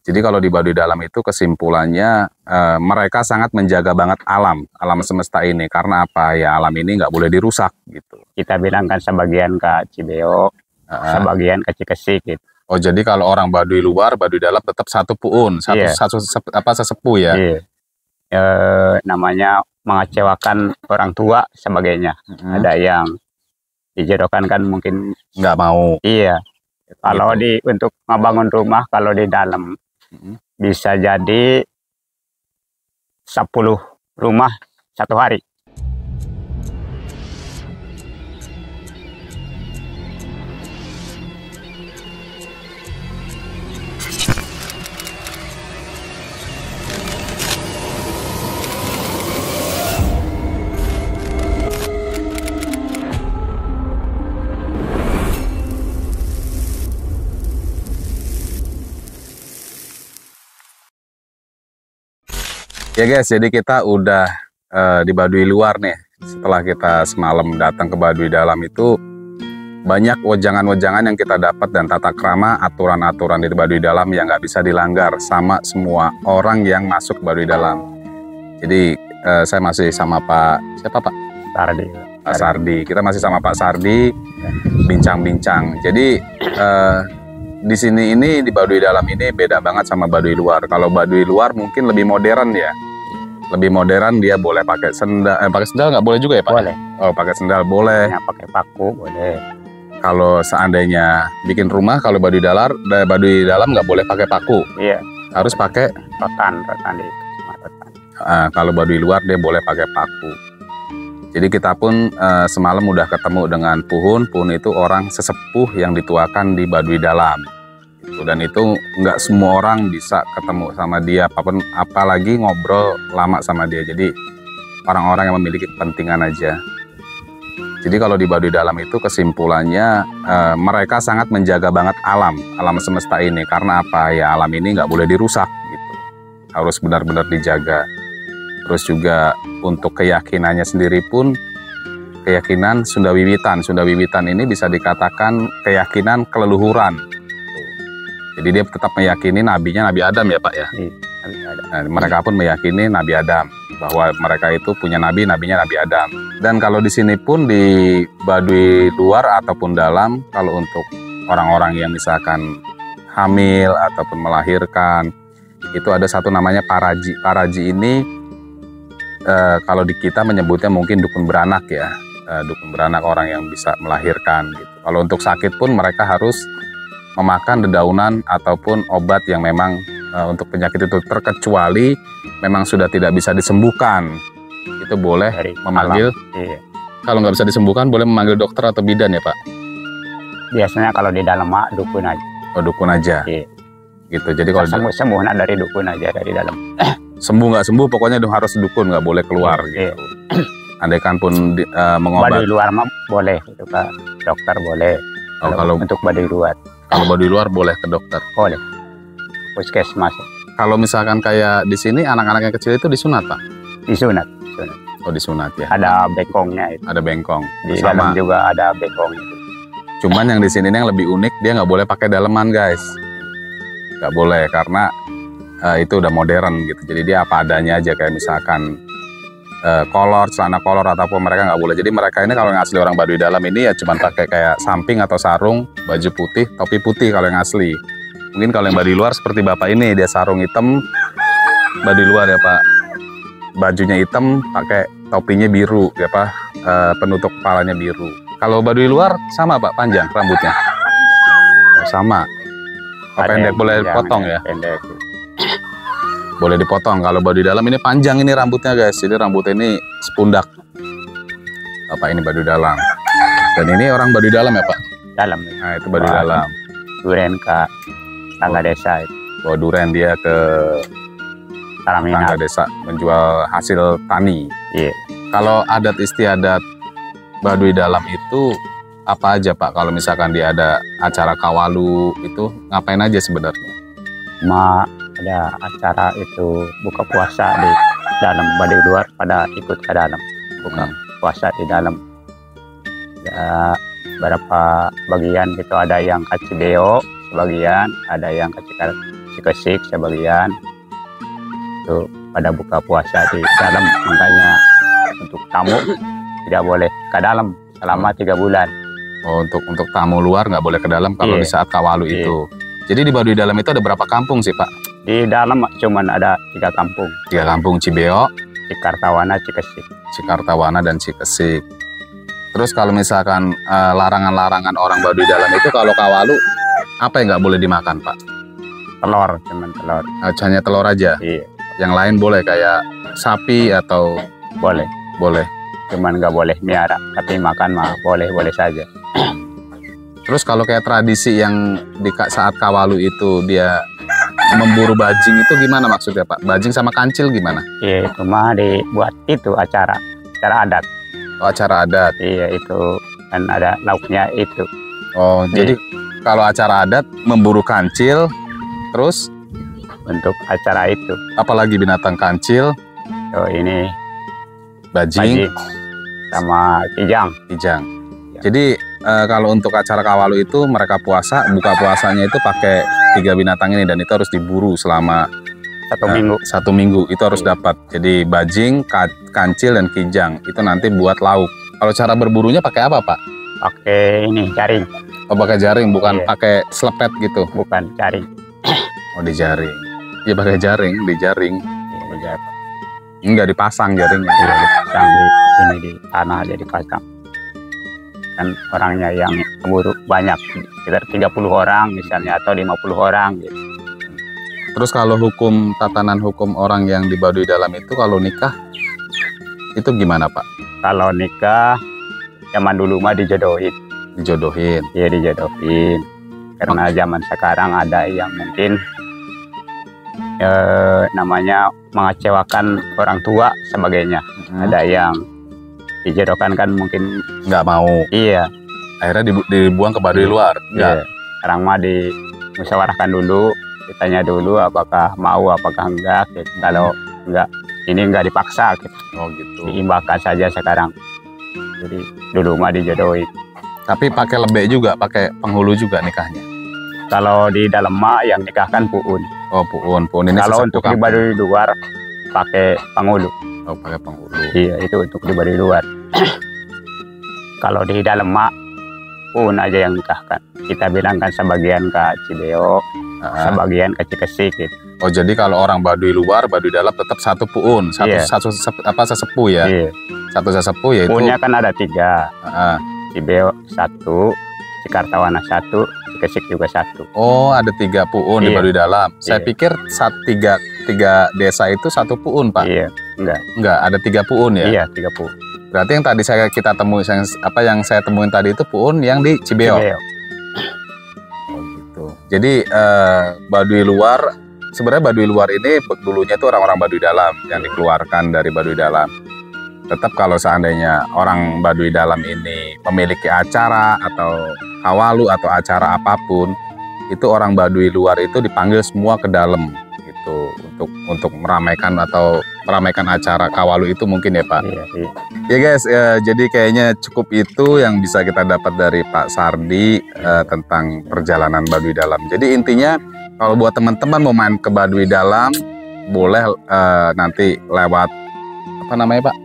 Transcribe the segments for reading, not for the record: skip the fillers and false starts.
Jadi kalau di Baduy Dalam itu kesimpulannya mereka sangat menjaga banget alam semesta ini. Karena apa? Ya alam ini nggak boleh dirusak gitu. Kita bilang kan sebagian ke Cibeo, sebagian ke Cikesik gitu. Oh jadi kalau orang Baduy luar, Baduy Dalam tetap satu puun, satu sesepuh ya? Iya. Namanya mengecewakan orang tua sebagainya. Ada yang dijodohkan kan mungkin nggak mau. Iya. Kalau gitu. Untuk ngebangun rumah kalau di dalam bisa jadi 10 rumah satu hari. Ya guys, jadi kita udah di Baduy luar nih. Setelah kita semalam datang ke Baduy Dalam itu banyak wejangan-wejangan yang kita dapat dan tata krama aturan-aturan di Baduy Dalam yang nggak bisa dilanggar sama semua orang yang masuk ke Baduy Dalam. Jadi saya masih sama siapa Pak? Sardi. Pak Sardi. Kita masih sama Pak Sardi bincang-bincang. Jadi di sini ini di Baduy Dalam ini beda banget sama Baduy luar. Kalau Baduy luar mungkin lebih modern ya. Lebih modern, dia boleh pakai sendal. Pakai sendal nggak boleh juga ya Pak? Boleh. Oh pakai sendal boleh. Ya, pakai paku boleh. Kalau seandainya bikin rumah, kalau Baduy Dalam nggak boleh pakai paku. Iya. Harus pakai rotan di rotan. Kalau Baduy luar dia boleh pakai paku. Jadi kita pun semalam udah ketemu dengan Puhun. Puhun itu orang sesepuh yang dituakan di Baduy Dalam. Dan itu nggak semua orang bisa ketemu sama dia, apalagi ngobrol lama sama dia. Jadi orang-orang yang memiliki kepentingan aja. Jadi kalau di Baduy Dalam itu kesimpulannya mereka sangat menjaga banget alam semesta ini. Karena apa? Ya alam ini nggak boleh dirusak gitu. Harus benar-benar dijaga. Terus juga untuk keyakinannya sendiri pun, keyakinan Sunda Wiwitan. Sunda Wiwitan ini bisa dikatakan keyakinan keleluhuran. Jadi dia tetap meyakini nabinya Nabi Adam ya Pak ya? Nabi Adam. Nah, mereka pun meyakini Nabi Adam. Bahwa mereka itu punya nabinya Nabi Adam. Dan kalau di sini pun di Baduy luar ataupun dalam, kalau untuk orang-orang yang misalkan hamil ataupun melahirkan, itu ada satu namanya paraji. Paraji ini kalau di kita menyebutnya mungkin dukun beranak ya, dukun beranak orang yang bisa melahirkan gitu. Kalau untuk sakit pun mereka harus memakan dedaunan ataupun obat yang memang untuk penyakit itu, terkecuali memang sudah tidak bisa disembuhkan, itu boleh memanggil. Iya. Kalau nggak bisa disembuhkan boleh memanggil dokter atau bidan ya Pak? Biasanya kalau di dalam dukun aja. Oh dukun aja. Iya. Gitu. Jadi kalau sembuh dari dukun aja, dari dalam. Sembuh nggak sembuh pokoknya harus dukun, nggak boleh keluar gitu. Andaikan pun mengobat. Baduy luar mah boleh itu Pak, dokter boleh. Kalau untuk Baduy luar. Kalau Baduy luar boleh ke dokter. Boleh. Puskesmas. Kalau misalkan kayak di sini anak-anak yang kecil itu disunat Pak? Disunat. Oh disunat ya. Ada bengkongnya itu. Ada bengkong. Di dalam juga ada bengkong itu. Cuman yang di sini yang lebih unik, dia nggak boleh pakai daleman guys. Nggak boleh karena itu udah modern gitu. Jadi dia apa adanya aja, kayak misalkan celana kolor ataupun mereka nggak boleh. Jadi mereka ini kalau yang asli orang Baduy Dalam ini ya cuman pakai kayak samping atau sarung, baju putih, topi putih kalau yang asli. Mungkin kalau yang Baduy luar seperti bapak ini, dia sarung hitam, Baduy luar ya Pak. Bajunya hitam, pakai topinya biru ya Pak, penutup kepalanya biru. Kalau Baduy luar sama Pak, panjang rambutnya? Oh, sama. Oh, pendek boleh potong ya? Pendek. Boleh dipotong. Kalau Baduy Dalam ini panjang ini rambutnya guys. Jadi rambutnya ini sepundak. Bapak ini Baduy Dalam. Dan ini orang Baduy Dalam ya Pak? Dalam. Nah itu Baduy Dalam. Duren ke tangga desa itu. Bawa duren dia ke tangga desa menjual hasil tani. Iya. Kalau adat istiadat Baduy Dalam itu apa aja Pak? Kalau misalkan dia ada acara kawalu itu ngapain aja sebenarnya? Ada acara itu buka puasa di dalam, Baduy luar pada ikut ke dalam buka puasa di dalam. Ada beberapa bagian gitu, ada yang ke Cibeo sebagian, ada yang ke Cikesik sebagian itu pada buka puasa di dalam, makanya untuk tamu tidak boleh ke dalam selama 3 bulan. Oh, untuk tamu luar nggak boleh ke dalam kalau Iya. di saat Kawalu Iya. itu. Jadi di Baduy Dalam itu ada berapa kampung sih Pak? Di dalam cuman ada 3 kampung, 3 kampung, Cibeok, Cikartawana, Cikesik. Cikartawana, dan Cikesik. Terus kalau misalkan larangan-larangan orang Baduy Dalam itu kalau Kawalu apa yang nggak boleh dimakan Pak? Telur, cuman telur. Hanya telur aja. Iya, Yang lain boleh kayak sapi atau boleh. boleh. Cuman nggak boleh miara, tapi makan mah boleh-boleh saja. Terus kalau kayak tradisi yang di saat Kawalu itu dia memburu bajing itu gimana maksudnya Pak? Bajing sama kancil gimana? Iya, itu mah dibuat itu acara adat. Oh, acara adat. Iya, itu kan ada lauknya itu. Oh, jadi kalau acara adat memburu kancil, terus Untuk acara itu. apalagi binatang kancil, So, ini bajing, bajing sama kijang. kijang. Jadi kalau untuk acara Kawalu itu mereka buka puasanya itu pakai 3 binatang ini dan itu harus diburu selama 1 minggu. 1 minggu. Itu harus dapat. Jadi bajing, kancil, dan kijang itu nanti buat lauk. Kalau cara berburunya pakai apa Pak? Pakai ini jaring, Oh, pakai jaring, bukan Iya. pakai selepet gitu. bukan jaring. Oh, di jaring. Iya pakai jaring, di jaring. Iya, Enggak dipasang jaringnya. dipasang di sini di tanah aja dipasang. Kan orangnya yang keburu banyak, sekitar 30 orang misalnya atau 50 orang gitu. Terus kalau tatanan hukum orang yang di Baduy Dalam itu kalau nikah itu gimana Pak? Kalau nikah zaman dulu mah dijodohin. Dijodohin. Ya dijodohin. Karena zaman sekarang ada yang mungkin namanya mengecewakan orang tua sebagainya. Ada yang dijodohkan kan mungkin Nggak mau. iya. Akhirnya dibuang ke Baduy luar. Nggak. Iya. Sekarang mah dimusyawarahkan dulu, ditanya dulu apakah mau apakah enggak gitu. Kalau enggak, ini enggak dipaksa gitu. Oh gitu. Diimbangkan saja sekarang. Jadi dulu mah dijodohin. Tapi pakai lebek juga, pakai penghulu juga nikahnya. Kalau di dalam mah yang nikahkan puun. Oh puun ini Kalau sesepuh untuk di kampung. Baduy luar pakai penghulu. Oh pakai penghulu. Iya, itu untuk di Baduy luar. Kalau di dalam mah puun aja yang nikahkan. Kita bilangkan sebagian ke Cibeok, Ah. sebagian ke Cikesik gitu. Oh jadi kalau orang Baduy luar, Baduy Dalam tetap satu puun, Iya. sesepuh ya. Iya. Satu sesepuh yaitu. Puunnya kan ada 3. Ah. Cibeok 1, Cikartawana 1, Cikesik juga 1. Oh ada 3 puun di Iya. Baduy Dalam. Saya Iya. pikir tiga desa itu satu puun Pak. Iya, enggak. Enggak, ada 3 puun ya. Iya, 30. Berarti yang tadi kita temui, yang saya temuin tadi itu puun yang di Cibeok. Cibeok. Oh gitu. Jadi Baduy luar, sebenarnya Baduy luar ini dulunya itu orang-orang Baduy Dalam yang dikeluarkan dari Baduy Dalam. Tetap kalau seandainya orang Baduy Dalam ini memiliki acara atau Kawalu atau acara apapun, itu orang Baduy luar itu dipanggil semua ke dalam gitu untuk meramaikan acara Kawalu itu mungkin ya Pak. Iya, iya. Ya guys, jadi kayaknya cukup itu yang bisa kita dapat dari Pak Sardi tentang perjalanan Baduy Dalam. Jadi intinya kalau buat teman-teman mau main ke Baduy Dalam, boleh nanti lewat apa namanya Pak?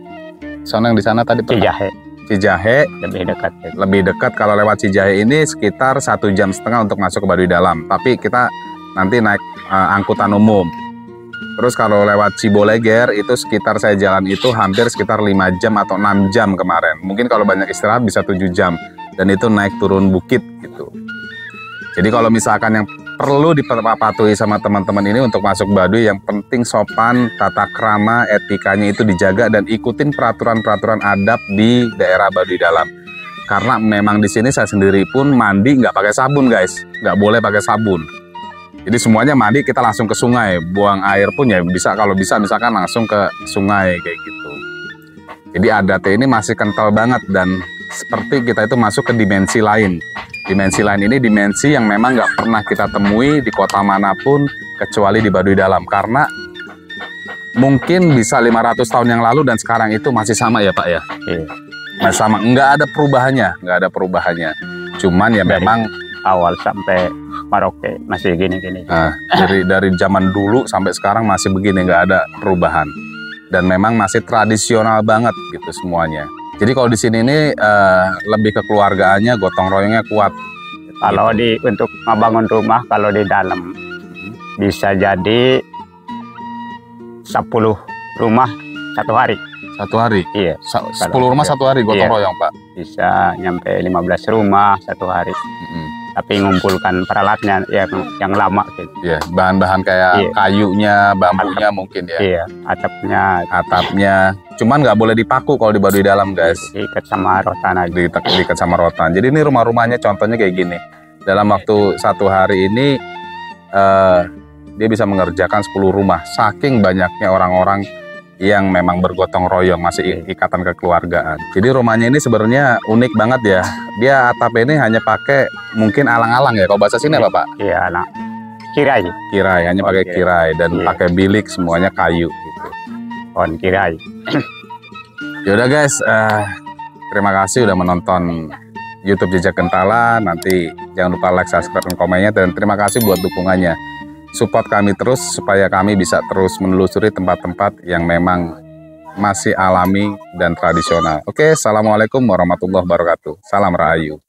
Soalnya yang di sana tadi Cijahe Cijahe. lebih dekat. Lebih dekat kalau lewat Cijahe ini sekitar 1,5 jam untuk masuk ke Baduy Dalam. Tapi kita nanti naik angkutan umum. Terus kalau lewat Ciboleger itu sekitar saya jalan itu hampir sekitar 5 jam atau 6 jam kemarin. Mungkin kalau banyak istirahat bisa 7 jam. Dan itu naik turun bukit gitu. Jadi kalau misalkan yang perlu dipatuhi sama teman-teman ini untuk masuk Baduy, yang penting sopan, tata krama, etikanya itu dijaga dan ikutin peraturan-peraturan adab di daerah Baduy Dalam. Karena memang di sini saya sendiri pun mandi nggak pakai sabun guys, nggak boleh pakai sabun. Jadi semuanya mandi kita langsung ke sungai, buang air pun ya bisa, kalau bisa misalkan langsung ke sungai kayak gitu. Jadi adatnya ini masih kental banget dan seperti kita itu masuk ke dimensi lain. Dimensi lain ini dimensi yang memang nggak pernah kita temui di kota manapun kecuali di Baduy Dalam. Karena mungkin bisa 500 tahun yang lalu dan sekarang itu masih sama ya Pak ya? Iya. Masih sama, nggak ada perubahannya. Cuman ya Dari memang awal sampai Maroke masih gini-gini. Nah, dari zaman dulu sampai sekarang masih begini, nggak ada perubahan. Dan memang masih tradisional banget gitu semuanya. Jadi kalau di sini ini lebih kekeluargaannya, gotong royongnya kuat. Kalau untuk membangun rumah, kalau di dalam bisa jadi 10 rumah satu hari. Satu hari? Iya. 10 rumah satu hari gotong royong, Pak? Bisa nyampe 15 rumah satu hari. Tapi ngumpulkan peralatannya yang lama gitu. Iya, bahan-bahan kayak kayunya, bambunya mungkin ya. Iya, atapnya. Cuman nggak boleh dipaku kalau di Baduy Dalam, guys. Diikat sama rotan aja. Diikat sama rotan. Jadi ini rumah-rumahnya contohnya kayak gini. Dalam waktu satu hari ini dia bisa mengerjakan 10 rumah. Saking banyaknya orang-orang yang memang bergotong royong, masih ikatan kekeluargaan. Jadi rumahnya ini sebenarnya unik banget ya. Dia atapnya ini hanya pakai mungkin alang-alang ya. Kalau bahasa sini apa, Pak? Iya, alang. Kirai. Kirai, hanya pakai kirai dan pakai bilik, semuanya kayu gitu. Pohon kirai. Ya udah guys, terima kasih udah menonton YouTube Jejak Gentala. Nanti jangan lupa like, subscribe, dan komennya, dan terima kasih buat dukungannya. Support kami terus supaya kami bisa terus menelusuri tempat-tempat yang memang masih alami dan tradisional. Oke, assalamualaikum warahmatullahi wabarakatuh. Salam Rahayu.